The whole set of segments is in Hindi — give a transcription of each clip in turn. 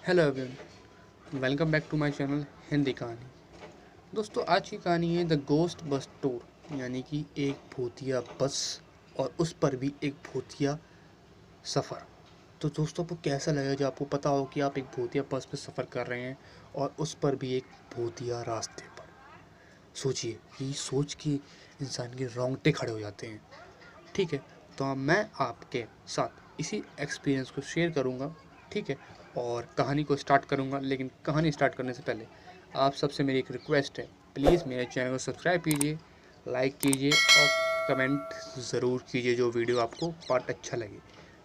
Hello everyone, welcome back to my channel Hindi Kahani. दोस्तों, आज की कहानी है द गोस्ट बस टूर, यानी कि एक भूतिया बस और उस पर भी एक भूतिया सफ़र। तो दोस्तों, आपको कैसा लगेगा जब आपको पता हो कि आप एक भूतिया बस पर सफ़र कर रहे हैं और उस पर भी एक भूतिया रास्ते पर। सोचिए, ये सोच के इंसान के रोंगटे खड़े हो जाते हैं। ठीक है, तो मैं आपके साथ इसी एक्सपीरियंस को शेयर करूँगा। ठीक है, और कहानी को स्टार्ट करूँगा, लेकिन कहानी स्टार्ट करने से पहले आप सबसे मेरी एक रिक्वेस्ट है, प्लीज़ मेरे चैनल को सब्सक्राइब कीजिए, लाइक कीजिए और कमेंट ज़रूर कीजिए जो वीडियो आपको पार्ट अच्छा लगे।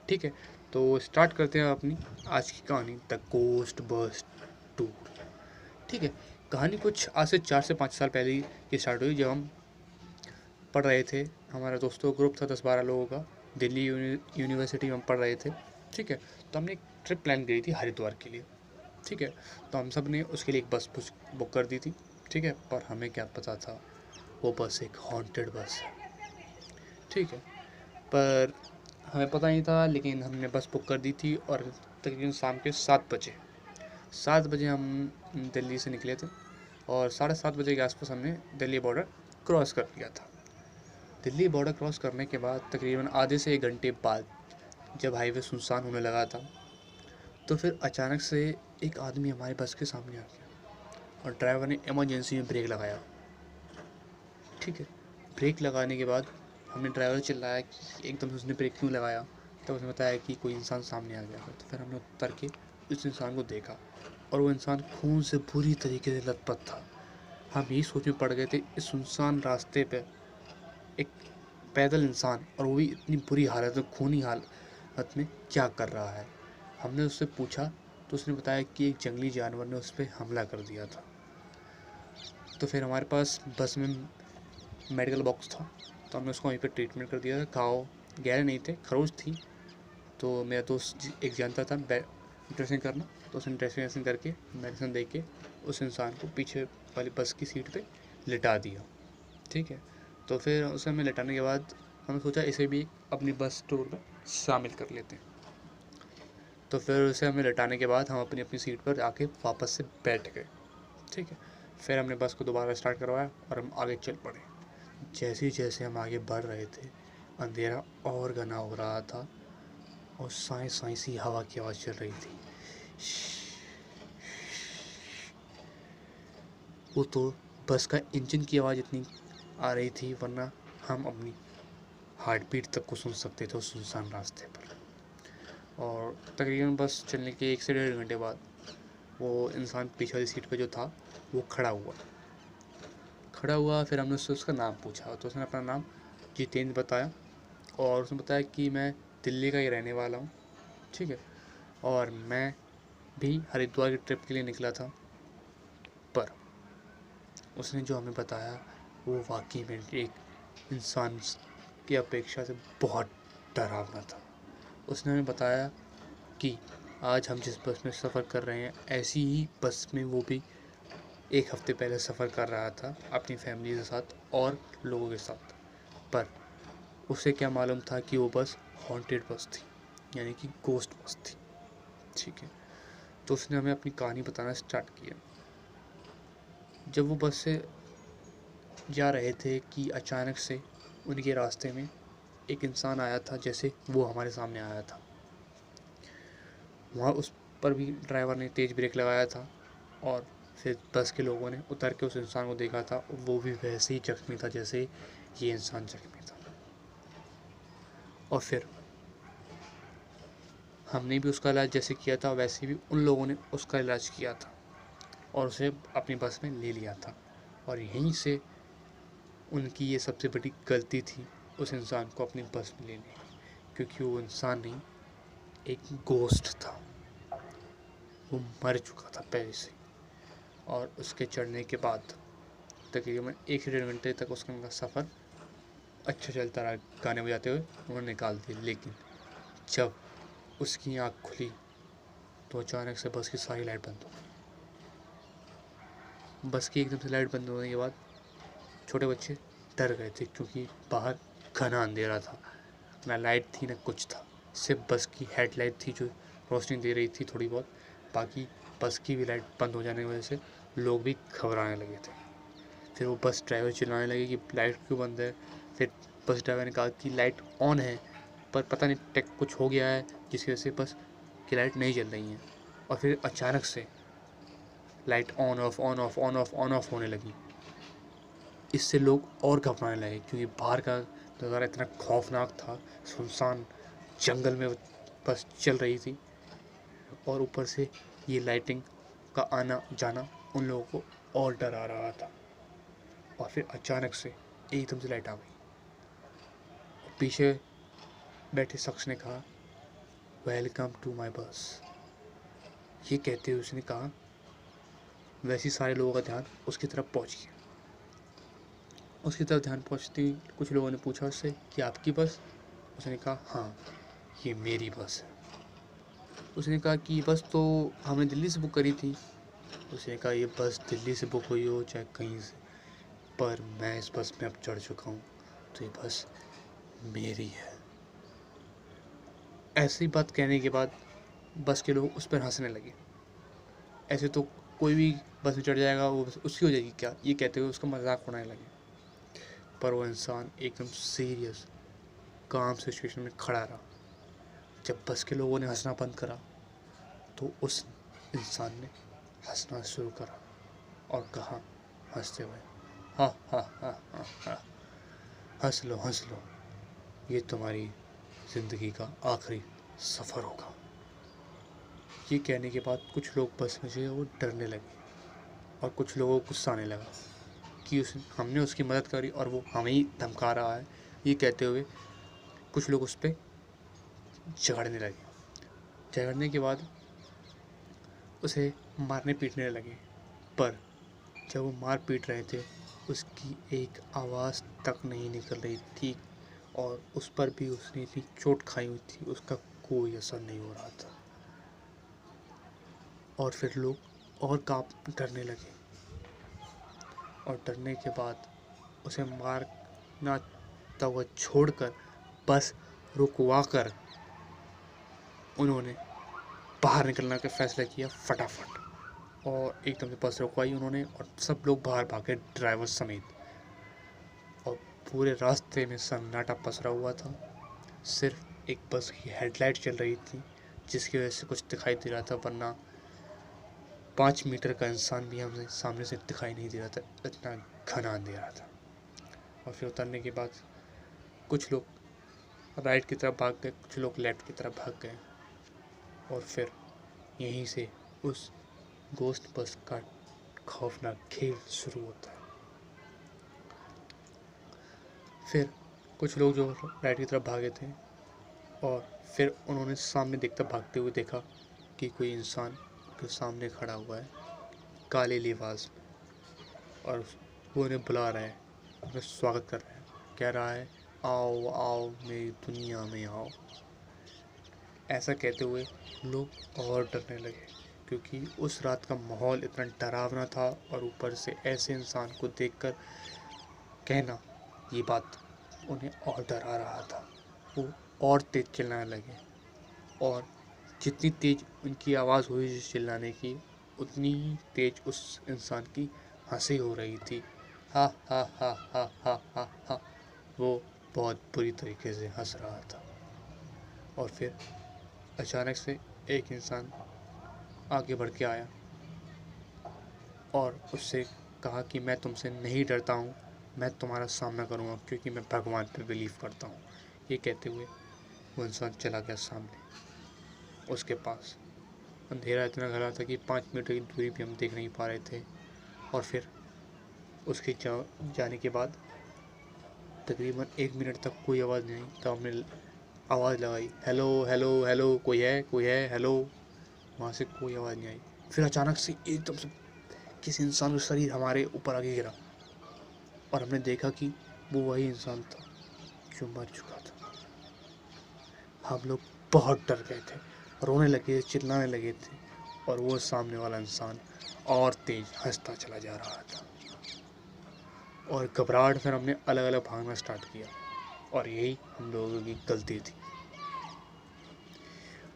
ठीक है, तो स्टार्ट करते हैं अपनी आज की कहानी द गोस्ट बस टूर। ठीक है, कहानी कुछ आज से 4 से 5 साल पहले ही स्टार्ट हुई, जब हम पढ़ रहे थे। हमारा दोस्तों ग्रुप था 10-12 लोगों का, दिल्ली यूनिवर्सिटी में हम पढ़ रहे थे। ठीक है, तो हमने एक ट्रिप प्लान करी थी हरिद्वार के लिए। ठीक है, तो हम सब ने उसके लिए एक बस बुक कर दी थी। ठीक है, पर हमें क्या पता था वो बस एक हॉन्टेड बस है। ठीक है, पर हमें पता नहीं था, लेकिन हमने बस बुक कर दी थी और तकरीबन शाम के 7 बजे हम दिल्ली से निकले थे और 7:30 बजे के आसपास हमने दिल्ली बॉर्डर क्रॉस कर लिया था। दिल्ली बॉर्डर क्रॉस करने के बाद तकरीबन आधे से 1 घंटे बाद जब हाईवे सुनसान होने लगा था, तो फिर अचानक से एक आदमी हमारे बस के सामने आ गया और ड्राइवर ने इमरजेंसी में ब्रेक लगाया। ठीक है, ब्रेक लगाने के बाद हमने ड्राइवर से चिल्लाया कि एकदम से उसने ब्रेक क्यों लगाया। तब उसने बताया कि कोई इंसान सामने आ गया था। तो फिर हमने उतर के उस इंसान को देखा और वो इंसान खून से बुरी तरीके से लथपथ था। हम यही सोच में पड़ गए थे, इस सुनसान रास्ते पे एक पैदल इंसान, और वो भी इतनी बुरी हालत में, खूनी हालत में, क्या कर रहा है। हमने उससे पूछा तो उसने बताया कि एक जंगली जानवर ने उस पर हमला कर दिया था। तो फिर हमारे पास बस में मेडिकल बॉक्स था, तो हमने उसको वहीं पर ट्रीटमेंट कर दिया था। घाव गहरे नहीं थे, खरोच थी। तो मेरा दोस्त एक जानता था ड्रेसिंग करना, तो उसने ड्रेसिंग वेसिंग करके मेडिसिन दे के उस इंसान को पीछे वाली बस की सीट पे लिटा दिया। ठीक है, तो फिर उसे हमें लिटाने के बाद हमने सोचा इसे भी अपनी बस टूर में शामिल कर लेते हैं। तो फिर उसे हमें लिटाने के बाद हम अपनी अपनी सीट पर आके वापस से बैठ गए। ठीक है, फिर हमने बस को दोबारा स्टार्ट करवाया और हम आगे चल पड़े। जैसे जैसे हम आगे बढ़ रहे थे, अंधेरा और घना हो रहा था और साई साई सी हवा की आवाज़ चल रही थी। वो तो बस का इंजन की आवाज़ इतनी आ रही थी, वरना हम अपनी हार्ट बीट तक को सुन सकते थे उस सुनसान रास्ते पर। और तकरीबन बस चलने के 1 से 1.5 घंटे बाद वो इंसान पीछे वाली सीट पे जो था वो खड़ा हुआ। फिर हमने उससे उसका नाम पूछा, तो उसने अपना नाम जितेंद्र बताया और उसने बताया कि मैं दिल्ली का ही रहने वाला हूँ। ठीक है, और मैं भी हरिद्वार की ट्रिप के लिए निकला था। पर उसने जो हमें बताया वो वाकई में एक इंसान की अपेक्षा से बहुत डरावना था। उसने हमें बताया कि आज हम जिस बस में सफ़र कर रहे हैं, ऐसी ही बस में वो भी 1 हफ्ते पहले सफ़र कर रहा था अपनी फैमिली के साथ और लोगों के साथ। पर उसे क्या मालूम था कि वो बस हॉन्टेड बस थी, यानी कि गोस्ट बस थी। ठीक है, तो उसने हमें अपनी कहानी बताना स्टार्ट किया। जब वो बस से जा रहे थे कि अचानक से उनके रास्ते में एक इंसान आया था, जैसे वो हमारे सामने आया था। वहाँ उस पर भी ड्राइवर ने तेज़ ब्रेक लगाया था और फिर बस के लोगों ने उतर के उस इंसान को देखा था। वो भी वैसे ही जख्मी था जैसे ये इंसान जख्मी था। और फिर हमने भी उसका इलाज जैसे किया था, वैसे भी उन लोगों ने उसका इलाज किया था और उसे अपनी बस में ले लिया था। और यहीं से उनकी ये सबसे बड़ी गलती थी, उस इंसान को अपनी बस में लेने की, क्योंकि वो इंसान नहीं, एक गोस्ट था। वो मर चुका था पहले से। और उसके चढ़ने के बाद तकरीबन 1 से 1.5 घंटे तक उसका सफ़र अच्छा चलता रहा, गाने बजाते हुए उन्होंने निकाल दिए। लेकिन जब उसकी आँख खुली तो अचानक से बस की सारी लाइट बंद हो गई। बस की एकदम से लाइट बंद होने के बाद छोटे बच्चे डर गए थे, क्योंकि बाहर घना अंधेरा था, ना लाइट थी ना कुछ था। सिर्फ बस की हेडलाइट थी जो रोशनी दे रही थी थोड़ी बहुत, बाकी बस की भी लाइट बंद हो जाने की वजह से लोग भी घबराने लगे थे। फिर वो बस ड्राइवर चिल्लाने लगे कि लाइट क्यों बंद है। फिर बस ड्राइवर ने कहा कि लाइट ऑन है, पर पता नहीं टेक कुछ हो गया है जिसकी वजह से बस की लाइट नहीं जल रही है। और फिर अचानक से light on off on off on off on off होने लगी। इससे लोग और घबराने लगे क्योंकि बाहर का नज़ारा इतना खौफनाक था। सुनसान जंगल में बस चल रही थी और ऊपर से ये लाइटिंग का आना जाना उन लोगों को और डरा रहा था। और फिर अचानक से एकदम से लाइट आ गई। पीछे बैठे शख्स ने कहा, वेलकम टू माई बस। ये कहते हुए उसने कहा, वैसे ही सारे लोगों का ध्यान उसकी तरफ पहुंच गया। उसकी तरफ ध्यान पहुंचते ही कुछ लोगों ने पूछा उससे कि आपकी बस? उसने कहा, हाँ, ये मेरी बस है। उसने कहा कि ये बस तो हमने दिल्ली से बुक करी थी। उसने कहा, ये बस दिल्ली से बुक हुई हो चाहे कहीं से, पर मैं इस बस में अब चढ़ चुका हूँ, तो ये बस मेरी है। ऐसी बात कहने के बाद बस के लोग उस पर हंसने लगे। ऐसे तो कोई भी बस में चढ़ जाएगा, वो उसकी हो जाएगी क्या, ये कहते हुए उसका मजाक उड़ाने लगे। पर वो इंसान एकदम सीरियस काम सिचुएशन में खड़ा रहा। जब बस के लोगों ने हंसना बंद करा तो उस इंसान ने हंसना शुरू करा और कहा हंसते हुए, हा हा हा हा हा, हंस लो, ये तुम्हारी ज़िंदगी का आखिरी सफ़र होगा। ये कहने के बाद कुछ लोग बस में जो है वो डरने लगे और कुछ लोगों को गुस्सा आने लगा कि हमने उसकी मदद करी और वो हमें ही धमका रहा है। ये कहते हुए कुछ लोग उस पर झगड़ने लगे। झगड़ने के बाद उसे मारने पीटने लगे। पर जब वो मार पीट रहे थे उसकी एक आवाज़ तक नहीं निकल रही थी और उस पर भी उसने इतनी चोट खाई हुई थी, उसका कोई असर नहीं हो रहा था। और फिर लोग और डरने लगे और डरने के बाद उसे मारना तक छोड़कर बस रुकवा कर उन्होंने बाहर निकलने का फैसला किया फटाफट। और एकदम से बस रुकवाई उन्होंने और सब लोग बाहर भागे, ड्राइवर समेत। और पूरे रास्ते में सन्नाटा पसरा हुआ था। सिर्फ एक बस की हेडलाइट चल रही थी जिसकी वजह से कुछ दिखाई दे रहा था, वरना 5 मीटर का इंसान भी हमें सामने से दिखाई नहीं दे रहा था, इतना घना अंधेरा था। और फिर उतरने के बाद कुछ लोग राइट की तरफ भाग गए, कुछ लोग लेफ्ट की तरफ भाग गए और फिर यहीं से उस गोश्त बस का खौफनाक खेल शुरू होता है। फिर कुछ लोग जो राइट की तरफ भागे थे और फिर उन्होंने सामने भागते हुए देखा कि कोई इंसान जो सामने खड़ा हुआ है काले लिबास में और वो उन्हें बुला रहा है, उन्हें स्वागत कर रहा है, कह रहा है, आओ आओ मेरी दुनिया में आओ। ऐसा कहते हुए लोग और डरने लगे क्योंकि उस रात का माहौल इतना डरावना था और ऊपर से ऐसे इंसान को देखकर कहना ये बात उन्हें और डरा रहा था। वो और तेज चिल्लाने लगे और जितनी तेज उनकी आवाज़ हुई चिल्लाने की उतनी ही तेज उस इंसान की हंसी हो रही थी। हा हा हा हा हा हा हा। वो बहुत बुरी तरीके से हंस रहा था। और फिर अचानक से एक इंसान आगे बढ़ के आया और उससे कहा कि मैं तुमसे नहीं डरता हूँ, मैं तुम्हारा सामना करूँगा क्योंकि मैं भगवान पे बिलीव करता हूँ। ये कहते हुए वो इंसान चला गया सामने। उसके पास अंधेरा इतना गहरा था कि 5 मीटर की दूरी भी हम देख नहीं पा रहे थे। और फिर उसके जाने के बाद तकरीबन 1 मिनट तक कोई आवाज़ नहीं आई। तो हमने आवाज़ लगाई, हेलो हेलो हेलो, कोई है हेलो। वहाँ से कोई आवाज़ नहीं आई। फिर अचानक से एकदम से किसी इंसान का शरीर हमारे ऊपर आगे गिरा और हमने देखा कि वो वही इंसान था जो मर चुका था। हम लोग बहुत डर गए थे, रोने लगे, चिल्लाने लगे थे और वो सामने वाला इंसान और तेज हंसता चला जा रहा था। और घबराहट फिर हमने अलग अलग भागना स्टार्ट किया और यही हम लोगों की गलती थी।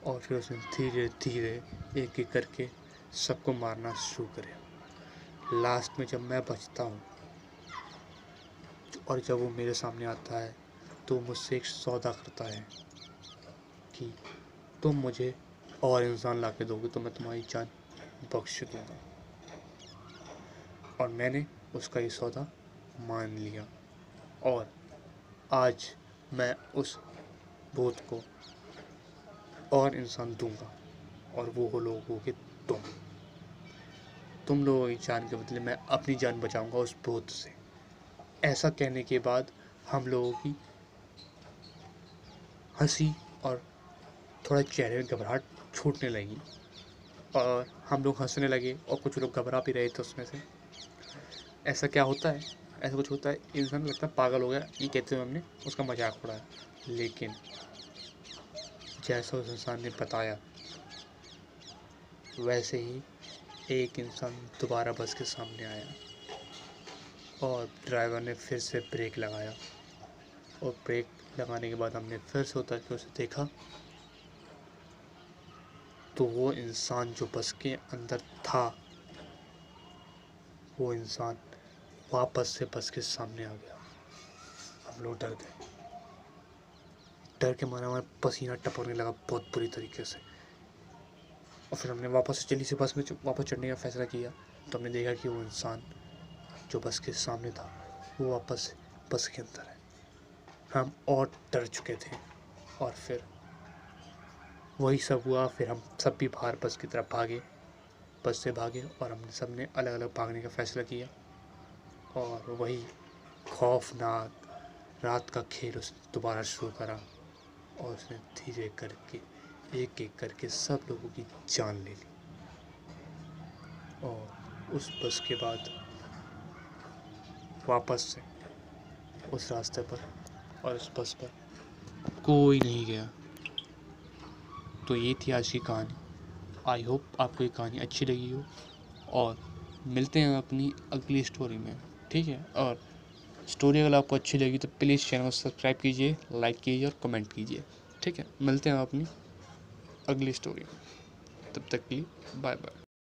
और फिर उसने धीरे धीरे एक एक करके सबको मारना शुरू करे। लास्ट में जब मैं बचता हूँ और जब वो मेरे सामने आता है तो मुझसे एक सौदा करता है कि तुम मुझे और इंसान ला के दोगे तो मैं तुम्हारी जान बख्श दूंगा। और मैंने उसका ये सौदा मान लिया और आज मैं उस भूत को और इंसान दूंगा और वो हो लोगों के तुम लोगों की जान के बदले मैं अपनी जान बचाऊंगा उस भूत से। ऐसा कहने के बाद हम लोगों की हंसी और थोड़ा चेहरे में घबराहट छूटने लगी और हम लोग हंसने लगे और कुछ लोग घबरा भी रहे थे उसमें से। ऐसा क्या होता है, ऐसा कुछ होता है, इंसान लगता है पागल हो गया ये कहते हुए हमने उसका मजाक उड़ाया। लेकिन जैसा उस इंसान ने बताया वैसे ही एक इंसान दोबारा बस के सामने आया और ड्राइवर ने फिर से ब्रेक लगाया और ब्रेक लगाने के बाद हमने फिर से उतर के उसे देखा तो वो इंसान जो बस के अंदर था वो इंसान वापस से बस के सामने आ गया। हम लोग डर गए, डर के मारे हमारा पसीना टपकने लगा बहुत बुरी तरीके से। और फिर हमने वापस से जल्दी से बस में वापस चढ़ने का फैसला किया तो हमने देखा कि वो इंसान जो बस के सामने था वो वापस बस के अंदर है। हम और डर चुके थे और फिर वही सब हुआ। फिर हम सब भी बाहर बस की तरफ भागे, बस से भागे और हमने सब ने अलग अलग भागने का फैसला किया और वही खौफनाक रात का खेल उसने दोबारा शुरू करा और उसने धीरे करके एक एक करके सब लोगों की जान ले ली। और उस बस के बाद वापस से उस रास्ते पर और उस बस पर कोई नहीं गया। तो ये थी आज की कहानी। आई होप आपको ये कहानी अच्छी लगी हो और मिलते हैं अपनी अगली स्टोरी में, ठीक है। और स्टोरी अगर आपको अच्छी लगी तो प्लीज़ चैनल को सब्सक्राइब कीजिए, लाइक कीजिए और कमेंट कीजिए, ठीक है। मिलते हैं अपनी अगली स्टोरी में, तब तक के लिए बाय बाय।